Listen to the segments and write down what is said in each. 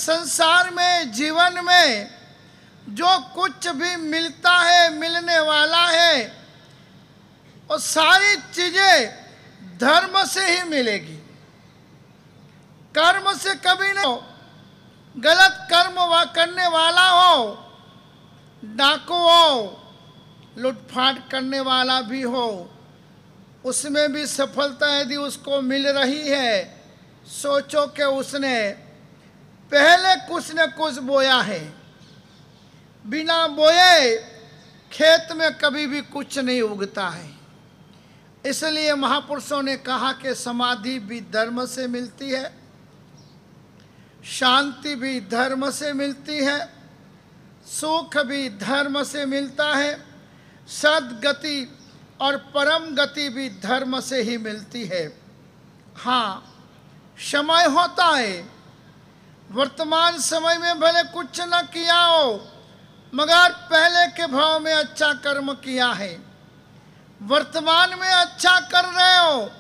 संसार में, जीवन में जो कुछ भी मिलता है, मिलने वाला है, और सारी चीजें धर्म से ही मिलेगी, कर्म से कभी नहीं हो। गलत कर्म करने वाला हो, डाकू हो, लूटफाट करने वाला भी हो, उसमें भी सफलता यदि उसको मिल रही है, सोचो कि उसने पहले कुछ न कुछ बोया है। बिना बोए खेत में कभी भी कुछ नहीं उगता है। इसलिए महापुरुषों ने कहा कि समाधि भी धर्म से मिलती है, शांति भी धर्म से मिलती है, सुख भी धर्म से मिलता है, सद्गति और परम गति भी धर्म से ही मिलती है। हाँ, समय होता है, वर्तमान समय में भले कुछ न किया हो, मगर पहले के भाव में अच्छा कर्म किया है, वर्तमान में अच्छा कर रहे हो,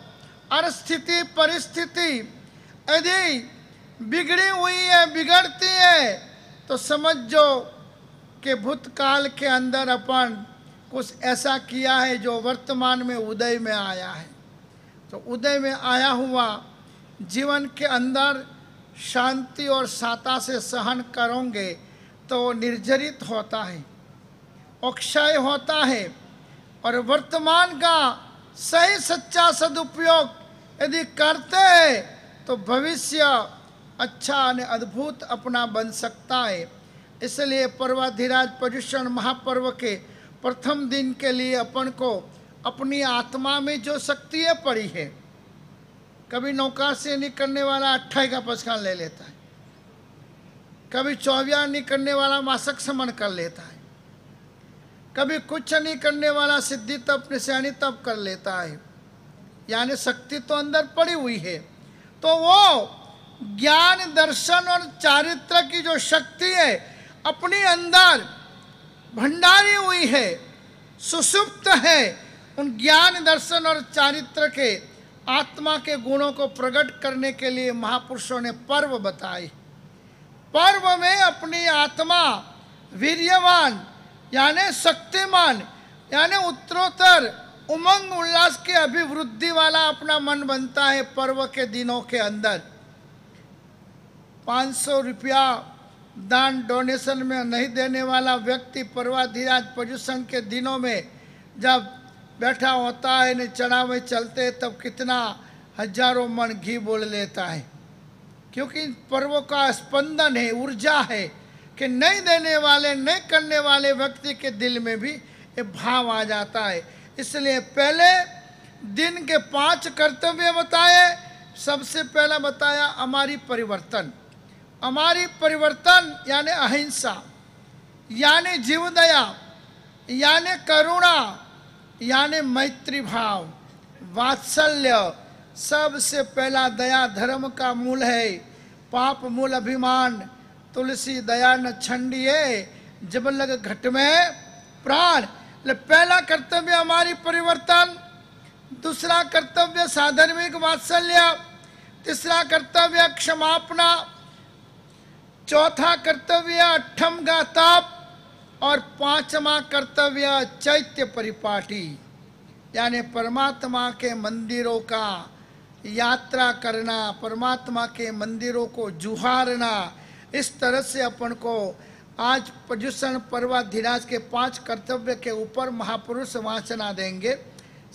और स्थिति परिस्थिति यदि बिगड़ी हुई है, बिगड़ती है, तो समझो कि भूतकाल के अंदर अपन कुछ ऐसा किया है जो वर्तमान में उदय में आया है। तो उदय में आया हुआ जीवन के अंदर शांति और साता से सहन करोगे तो निर्जरित होता है, अक्षय होता है, और वर्तमान का सही सच्चा सदुपयोग यदि करते हैं तो भविष्य अच्छा और अद्भुत अपना बन सकता है। इसलिए पर्वाधिराज पर्युषण महापर्व के प्रथम दिन के लिए अपन को अपनी आत्मा में जो शक्तियाँ पड़ी है, कभी नौका से निकलने वाला 28 का पचखान ले लेता है, कभी 24 नहीं करने वाला मासक समन कर लेता है, कभी कुछ नहीं करने वाला सिद्धि तप निशानी तप कर लेता है। यानी शक्ति तो अंदर पड़ी हुई है, तो वो ज्ञान दर्शन और चारित्र की जो शक्ति है अपने अंदर भंडारी हुई है, सुषुप्त है। उन ज्ञान दर्शन और चारित्र के आत्मा के गुणों को प्रकट करने के लिए महापुरुषों ने पर्व बताए। पर्व में अपनी आत्मा वीर्यवान यानी शक्तिमान यानी उत्तरोत्तर उमंग उल्लास के अभिवृद्धि वाला अपना मन बनता है। पर्व के दिनों के अंदर 500 रुपया दान डोनेशन में नहीं देने वाला व्यक्ति पर्वाधिराज पर्युषण के दिनों में जब बैठा होता है, न चढ़ाव में चलते, तब कितना हजारों मन घी बोल लेता है, क्योंकि पर्वों का स्पंदन है, ऊर्जा है कि नहीं देने वाले, नहीं करने वाले व्यक्ति के दिल में भी ये भाव आ जाता है। इसलिए पहले दिन के 5 कर्तव्य बताए। सबसे पहला बताया हमारी परिवर्तन, हमारी परिवर्तन यानी अहिंसा, यानी जीवदया, यानी करुणा, यानी मैत्री भाव, वात्सल्य। सबसे पहला दया धर्म का मूल है। पाप मूल अभिमान, तुलसी दया न छंडिए, जब लग घट में प्राण। पहला कर्तव्य हमारी परिवर्तन, दूसरा कर्तव्य साधर्मिक वात्सल्य, तीसरा कर्तव्य क्षमापना, चौथा कर्तव्य अठम का तप, और 5वां कर्तव्य चैत्य परिपाटी यानी परमात्मा के मंदिरों का यात्रा करना, परमात्मा के मंदिरों को जुहारना। इस तरह से अपन को आज पर्युषण पर्वाधिराज के 5 कर्तव्य के ऊपर महापुरुष वाचना देंगे,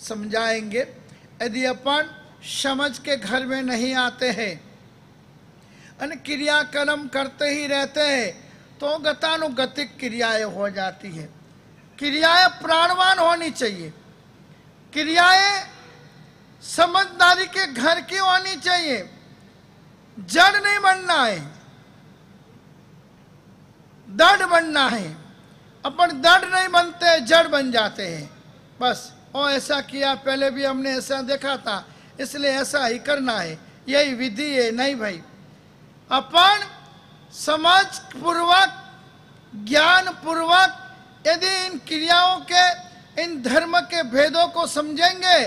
समझाएंगे। यदि अपन समझ के घर में नहीं आते हैं, अन्य क्रियाक्रम करते ही रहते हैं, तो गतानुगतिक क्रियाएं हो जाती है। क्रियाएं प्राणवान होनी चाहिए, क्रियाएं समझदारी के घर की होनी चाहिए, जड़ नहीं बनना है, दृढ़ बनना है। अपन दृढ़ नहीं बनते, जड़ बन जाते हैं। बस और ऐसा किया, पहले भी हमने ऐसा देखा था, इसलिए ऐसा ही करना है, यही विधि है। नहीं भाई, अपन समझ पूर्वक, ज्ञान पूर्वक यदि इन क्रियाओं के, इन धर्म के भेदों को समझेंगे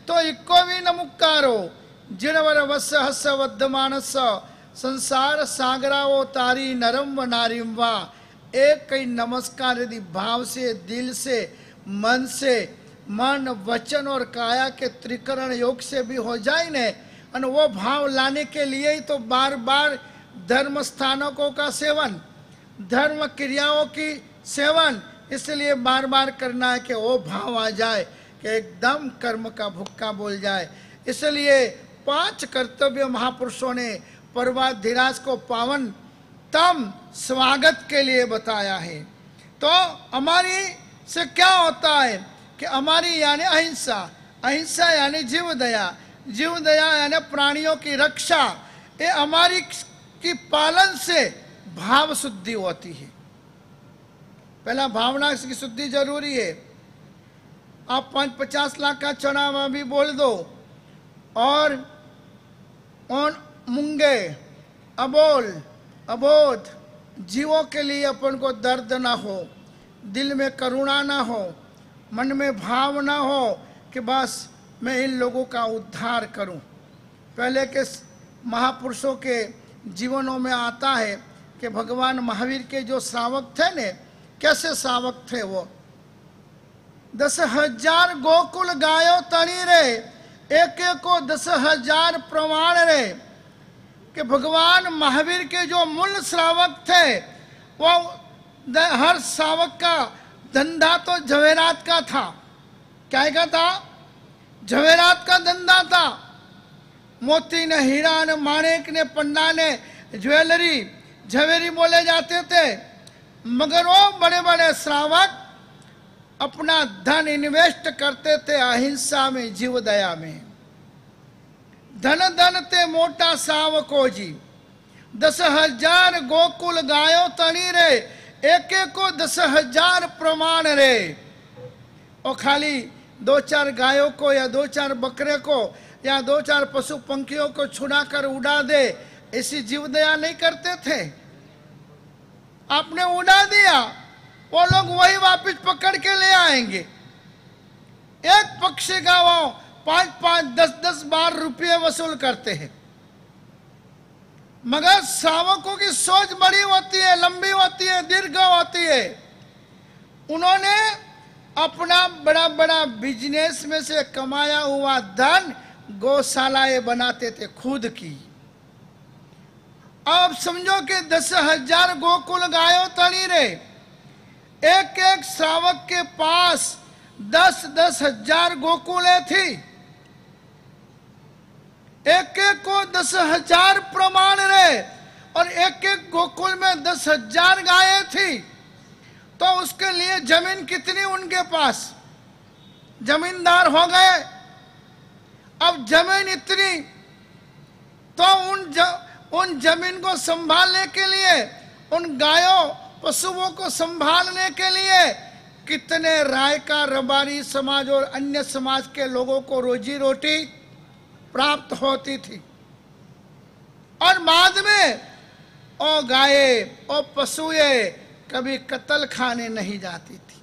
तो इको भी नमुकारो जिणवर वस्य हस्य वद्धमानस्य संसार सागरा वो तारी नरम व नारिम वा। एक कई नमस्कार यदि भाव से, दिल से, मन से, मन वचन और काया के त्रिकरण योग से भी हो जाए ने, और वो भाव लाने के लिए ही तो बार बार धर्म स्थानों का सेवन, धर्म क्रियाओं की सेवन इसलिए बार बार करना है कि वो भाव आ जाए कि एकदम कर्म का भुक्का बोल जाए। इसलिए 5 कर्तव्य महापुरुषों ने पर्वाधिराज को पावन तम स्वागत के लिए बताया है। तो हमारी से क्या होता है कि हमारी यानी अहिंसा, अहिंसा यानी जीव दया, जीव दया यानी प्राणियों की रक्षा, ये हमारी की पालन से भाव शुद्धि होती है। पहला भावना की शुद्धि जरूरी है। आप 50 लाख का चुनाव अभी बोल दो और उन मूंगे अबोल अबोध जीवों के लिए अपन को दर्द ना हो, दिल में करुणा ना हो, मन में भाव ना हो कि बस मैं इन लोगों का उद्धार करूं। पहले के महापुरुषों के जीवनों में आता है कि भगवान महावीर के जो श्रावक थे ने, कैसे श्रावक थे वो, 10,000 गोकुल गायो तणी रे, एक एक को 10,000 प्रमाण रे। कि भगवान महावीर के जो मूल श्रावक थे वो हर श्रावक का धंधा तो जवेरात का था। क्या का था? जवेरात का धंधा था। मोती ने, हीरा ने, माणिक ने, पन्ना ने, ज्वेलरी झवेरी बोले जाते थे। मगर वो बड़े बड़े श्रावक अपना धन इन्वेस्ट करते थे अहिंसा में, जीव दया में। धन धन ते मोटा सावको जी, 10,000 गोकुल गायो तणी रे, एक एक को 10,000 प्रमाण रे। और खाली 2-4 गायों को या 2-4 बकरे को या 2-4 पशु पंखियों को छुड़ा कर उड़ा दे, ऐसी जीव दया नहीं करते थे। आपने उड़ा दिया, वो लोग वही वापस पकड़ के ले आएंगे। एक पक्षी का वो 5-5, 10-10 बार रुपये वसूल करते हैं। मगर श्रावकों की सोच बड़ी होती है, लंबी होती है, दीर्घ होती है। उन्होंने अपना बड़ा बड़ा बिजनेस में से कमाया हुआ धन गौशालाएं बनाते थे खुद की। अब समझो कि 10,000 गोकुल गायों तणी रे, एक एक श्रावक के पास 10-10 हजार गोकुलें थी। एक एक को 10,000 प्रमाण रे, और एक एक गोकुल में 10,000 गायें थी। तो उसके लिए जमीन कितनी उनके पास? जमींदार हो गए। अब जमीन इतनी, तो उन जमीन को संभालने के लिए, उन गायों पशुओं को संभालने के लिए कितने राय का रबारी समाज और अन्य समाज के लोगों को रोजी रोटी प्राप्त होती थी। और बाद में ओ गाये, ओ पशुए कभी कत्ल खाने नहीं जाती थी।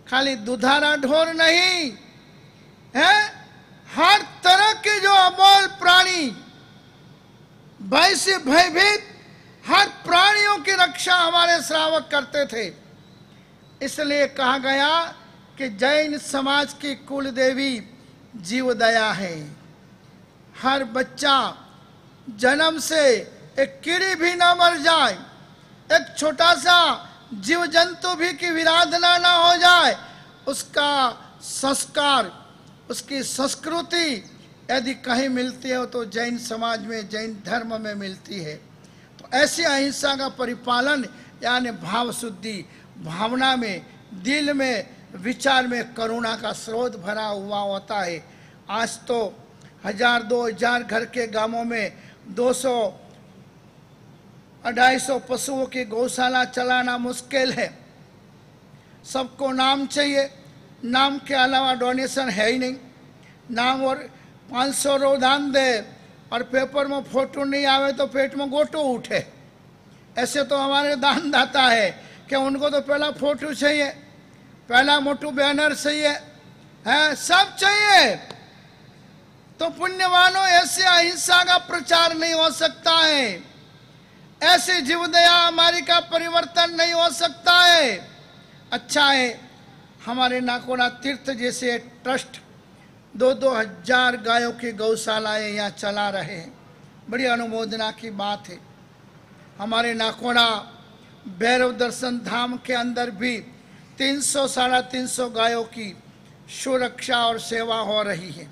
खाली दुधारा ढोर नहीं है, हर तरह के जो अबोल प्राणी, भय से भयभीत हर प्राणियों की रक्षा हमारे श्रावक करते थे। इसलिए कहा गया कि जैन समाज की कुल देवी जीव दया है। हर बच्चा जन्म से एक कीड़ी भी ना मर जाए, एक छोटा सा जीव जंतु भी की विराधना ना हो जाए, उसका संस्कार, उसकी संस्कृति यदि कहीं मिलती है तो जैन समाज में, जैन धर्म में मिलती है। तो ऐसी अहिंसा का परिपालन यानी भाव शुद्धि, भावना में, दिल में, विचार में करुणा का स्रोत भरा हुआ होता है। आज तो 1000-2000 घर के गांवों में 200-250 पशुओं की गौशाला चलाना मुश्किल है। सबको नाम चाहिए, नाम के अलावा डोनेशन है ही नहीं। नाम और 500 रोदान दे और पेपर में फोटो नहीं आवे तो पेट में गोटो उठे। ऐसे तो हमारे दान दाता है कि उनको तो पहला फोटो चाहिए, पहला मोटू बैनर चाहिए, है सब चाहिए। तो पुण्यवानों, ऐसे अहिंसा का प्रचार नहीं हो सकता है, ऐसे जीवदया हमारी का परिवर्तन नहीं हो सकता है। अच्छा है, हमारे नाकोड़ा तीर्थ जैसे ट्रस्ट 2-2 हजार गायों की गौशालाएं यहाँ चला रहे हैं, बड़ी अनुमोदना की बात है। हमारे नाकोड़ा भैरव दर्शन धाम के अंदर भी 300-350 गायों की सुरक्षा और सेवा हो रही है।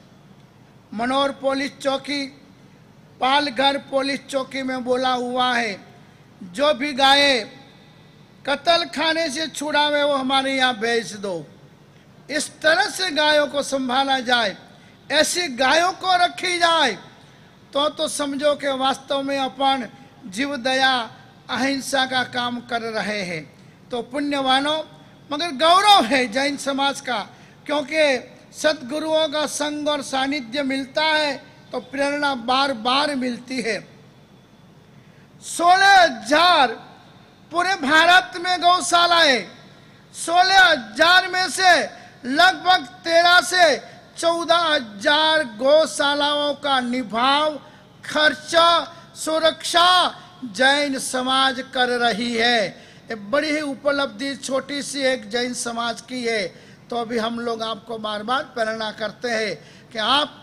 मनोर पुलिस चौकी, पालघर पुलिस चौकी में बोला हुआ है, जो भी गाय कत्ल खाने से छुड़ावे वो हमारे यहाँ भेज दो। इस तरह से गायों को संभाला जाए, ऐसी गायों को रखी जाए, तो समझो कि वास्तव में अपन जीव दया अहिंसा का काम कर रहे हैं। तो पुण्यवानों, मगर गौरव है जैन समाज का, क्योंकि सद्गुरुओं का संग और सानिध्य मिलता है तो प्रेरणा बार बार मिलती है। 16,000 पूरे भारत में गौशालाएं, 16,000 में से लगभग 13 से 14,000 गौशालाओं का निभाव, खर्चा, सुरक्षा जैन समाज कर रही है। ये बड़ी ही उपलब्धि छोटी सी एक जैन समाज की है। तो अभी हम लोग आपको बार बार प्रेरणा करते हैं कि आप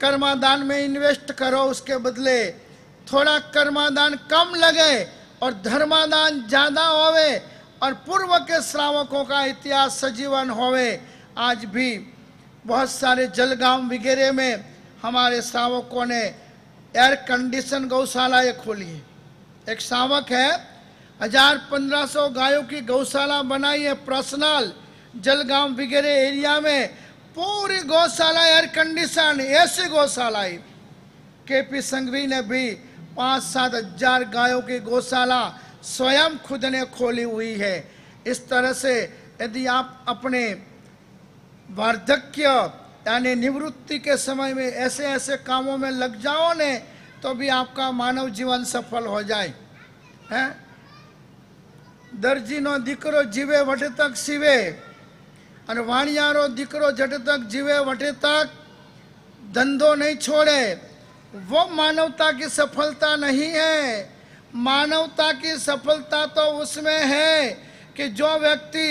कर्मादान में इन्वेस्ट करो, उसके बदले थोड़ा कर्मादान कम लगे और धर्मादान ज़्यादा होवे और पूर्व के श्रावकों का इतिहास सजीवन होवे। आज भी बहुत सारे जलगांव वगैरह में हमारे श्रावकों ने एयर कंडीशन गौशालाएं खोली है। एक श्रावक है 1000-1500 गायों की गौशाला बनाई है पर्सनल, जलगांव वगैरह एरिया में पूरी गौशाला एयर कंडीशन, ऐसी गौशालाएं। केपी संघवी ने भी 5-7 हजार गायों की गौशाला स्वयं खुद ने खोली हुई है। इस तरह से यदि आप अपने वार्धक्य यानी निवृत्ति के समय में ऐसे ऐसे कामों में लग जाओ ने, तो भी आपका मानव जीवन सफल हो जाए। हैं? दर्जीनो दीकरो जीवे वटे तक सीवे, और वाणियारो दीकरो जट तक जीवे वटे तक धंधो नहीं छोड़े। वो मानवता की सफलता नहीं है। मानवता की सफलता तो उसमें है कि जो व्यक्ति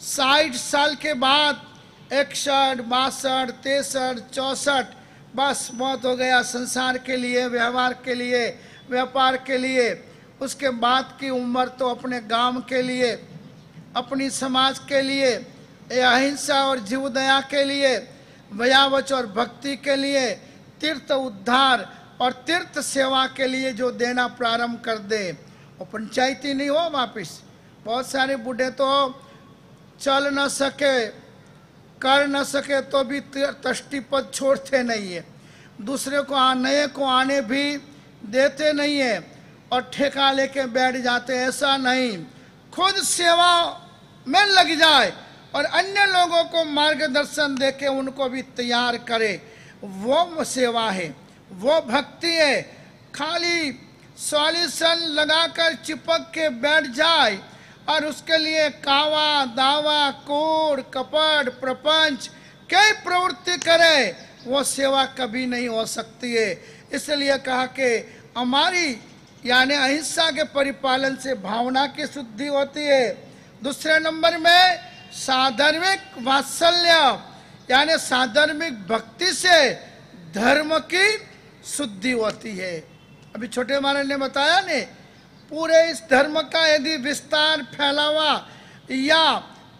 60 साल के बाद 61, 62, 63, 64 बस मौत हो गया संसार के लिए, व्यवहार के लिए, व्यापार के लिए, उसके बाद की उम्र तो अपने गांव के लिए, अपनी समाज के लिए, अहिंसा और जीवदया के लिए, भयावच और भक्ति के लिए, तीर्थ उद्धार और तीर्थ सेवा के लिए जो देना प्रारंभ कर दे, वो पंचायती नहीं हो वापिस। बहुत सारे बूढ़े तो चल न सके, कर न सके तो भी तष्टि पद छोड़ते नहीं है, दूसरे को नए को आने भी देते नहीं है और ठेका लेके बैठ जाते, ऐसा नहीं। खुद सेवा में लग जाए और अन्य लोगों को मार्गदर्शन देके उनको भी तैयार करे, वो सेवा है, वो भक्ति है। खाली सॉल्यूशन लगाकर चिपक के बैठ जाए और उसके लिए कावा दावा कूड़ कपट प्रपंच कई प्रवृत्ति करे, वो सेवा कभी नहीं हो सकती है। इसलिए कहा कि हमारी यानी अहिंसा के परिपालन से भावना की शुद्धि होती है। दूसरे नंबर में साधर्मिक वात्सल्य यानी साधर्मिक भक्ति से धर्म की शुद्धि होती है। अभी छोटे महाराज ने बताया ने, पूरे इस धर्म का यदि विस्तार फैलावा या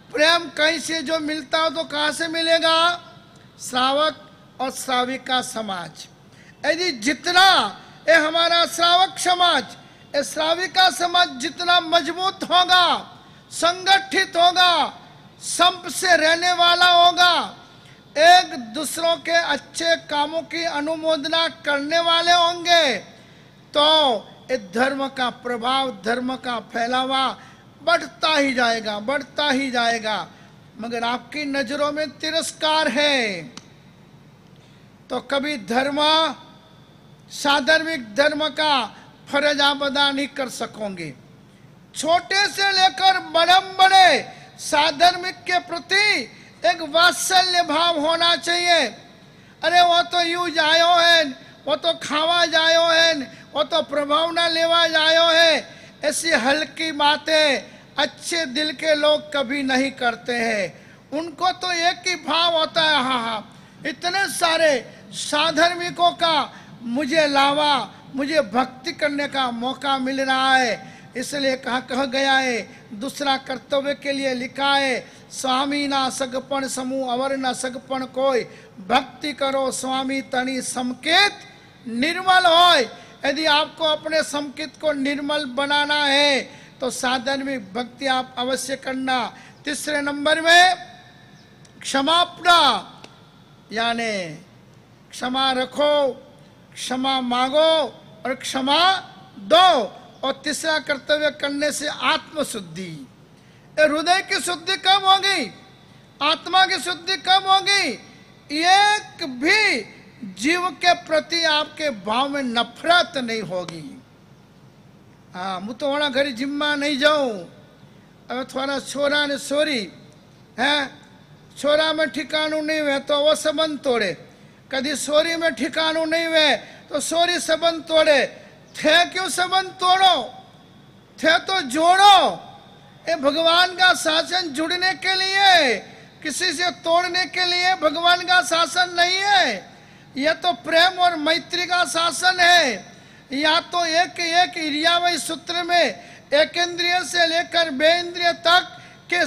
प्रेम कहीं से जो मिलता हो तो कहाँ से मिलेगा? श्रावक और श्राविका समाज। यदि जितना ये हमारा श्रावक समाज, ये श्राविका समाज जितना मजबूत होगा, संगठित होगा, संप से रहने वाला होगा, एक दूसरों के अच्छे कामों की अनुमोदना करने वाले होंगे, तो इस धर्म का प्रभाव, धर्म का फैलावा बढ़ता ही जाएगा, बढ़ता ही जाएगा। मगर आपकी नजरों में तिरस्कार है तो कभी धर्म, साधर्मिक धर्म का फर्ज आप अदा नहीं कर सकोगे। छोटे से लेकर बड़े साधर्मिक के प्रति एक वात्सल्य भाव होना चाहिए। अरे वो तो यूं जायो है, वो तो खावा जायो है, वो तो प्रभाव ना लेवा जायो है, ऐसी हल्की बातें अच्छे दिल के लोग कभी नहीं करते हैं। उनको तो एक ही भाव होता है, हाँ हाँ इतने सारे साधर्मिकों का मुझे लावा, मुझे भक्ति करने का मौका मिल रहा है, इसलिए कहा गया है, दूसरा कर्तव्य के लिए लिखा है, स्वामी ना सगपण समूह अवर न सगपण कोई, भक्ति करो स्वामी तनी समकेत निर्मल होय। यदि आपको अपने समकित को निर्मल बनाना है तो साधर्मिक भक्ति आप अवश्य करना। तीसरे नंबर में क्षमापना, यानी क्षमा रखो, क्षमा मांगो और क्षमा दो। और तीसरा कर्तव्य करने से आत्मशुद्धि, हृदय की शुद्धि कब होगी, आत्मा की शुद्धि कब होगी, एक भी जीव के प्रति आपके भाव में नफरत नहीं होगी। हाँ मैं तो वहाँ घरी जिम्मा नहीं जाऊँ, अब थोड़ा छोरा ने सोरी है, छोरा में ठिकानू नहीं हुए तो वो संबंध तोड़े, कभी सोरी में ठिकानू नहीं हुए तो सोरी संबंध तोड़े। थे क्यों संबंध तोड़ो, थे तो जोड़ो। ये भगवान का शासन जुड़ने के लिए, किसी से तोड़ने के लिए भगवान का शासन नहीं है। यह तो प्रेम और मैत्री का शासन है। या तो एक एक इरियावय सूत्र में एक इंद्रिय से लेकर बे इंद्रिय तक के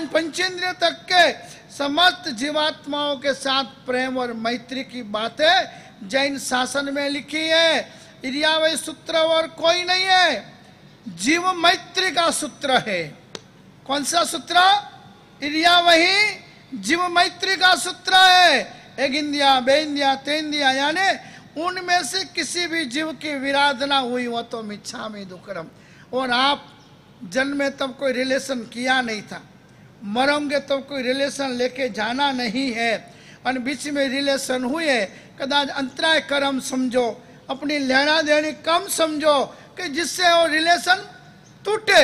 पंचेंद्रिय तक के समस्त जीवात्माओं के साथ प्रेम और मैत्री की बातें जैन शासन में लिखी है। इरियावय सूत्र और कोई नहीं है, जीव मैत्री का सूत्र है। कौन सा सूत्र, इरियावही जीव मैत्री का सूत्र है। एक इंदिया बे इंदिया तेंदिया, यानी उनमें से किसी भी जीव की विराधना हुई वो तो मिच्छामि दुक्कडम। और आप जन्म में तब कोई रिलेशन किया नहीं था, मरोगे तो कोई रिलेशन लेके जाना नहीं है, और बीच में रिलेशन हुए कदाच अंतराय कर्म समझो, अपनी लेना देनी कम समझो कि जिससे वो रिलेशन टूटे।